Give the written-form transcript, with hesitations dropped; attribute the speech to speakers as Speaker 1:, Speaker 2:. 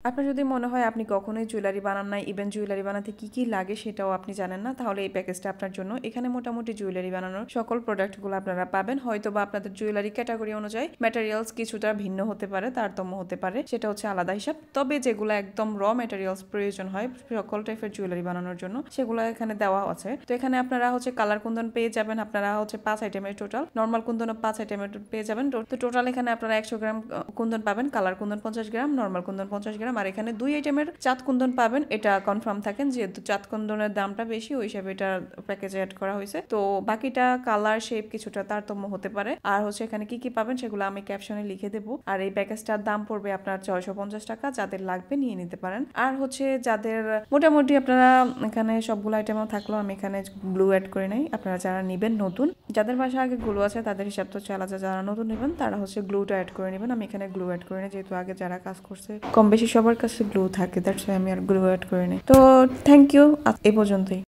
Speaker 1: আপনার যদি মনে হয় আপনি কখনোই জুয়েলারি বানান নাই, ইভেন জুয়েলারি বানাতে কি লাগে সেটাও আপনি জানেন না, তাহলে এই প্যাকেজটা আপনার জন্য। এখানে মোটামুটি জুয়েলারি বানানোর সকল প্রোডাক্টগুলো আপনারা পাবেন। হয়তো বা আপনাদের জুয়েলারি ক্যাটাগরি অনুযায়ী ম্যাটেরিয়ালস কিছুটা ভিন্ন হতে পারে, তারতম্য হতে পারে, সেটা হচ্ছে আলাদা হিসাব। তবে যেগুলো একদম র ম্যাটেরিয়ালস প্রয়োজন হয় সকল টাইপের জুয়েলারি বানানোর জন্য, সেগুলো এখানে দেওয়া আছে। তো এখানে আপনারা হচ্ছে কালার কুন্দন পেয়ে যাবেন, আপনারা হচ্ছে 5 আইটেমের টোটাল, নর্মাল কুন্দনও 5 আইটেমের পেয়ে যাবেন। তো টোটাল এখানে আপনারা 100 গ্রাম কুন্দন পাবেন, কালার কুন্দন 50 গ্রাম, নর্মাল কুন্দন 50 গ্রাম, আর এখানে 2 আইটেমের চাঁদ কুন্দন পাবেন। এটা কনফার্ম থাকেন, যেহেতু চাঁদ কুন্দনের দামটা বেশি ওই হিসাবে এটা প্যাকেজে অ্যাড করা হয়েছে। তো বাকিটা কালার শেপ কিছুটা তারতম্য হতে পারে। আর হচ্ছে এখানে কি পাবেন সেগুলো আমি ক্যাপশনে লিখে দেবো। আর এই প্যাকেজটার দাম পড়বে আপনার 650 টাকা। যাদের লাগবে নিয়ে নিতে পারেন। আর হচ্ছে যাদের মোটামুটি আপনারা এখানে সবগুলো আইটেমও থাকলো, আমি এখানে গ্লু অ্যাড করে নাই। আপনারা যারা নেবেন নতুন, যাদের বাসায় আগে গ্লু আছে তাদের হিসাব তো হচ্ছে আলাদা, যারা নতুন নেবেন তারা হচ্ছে গ্লুটা অ্যাড করে নেবেন। আমি এখানে গ্লু অ্যাড করে নিই, যেহেতু আগে যারা কাজ করছে কম বেশি সবার কাছে গ্লু থাকে, দ্যাটস ওয়াই আমি আর গ্লু অ্যাড করে নিই। তো থ্যাংক ইউ, এই পর্যন্তই।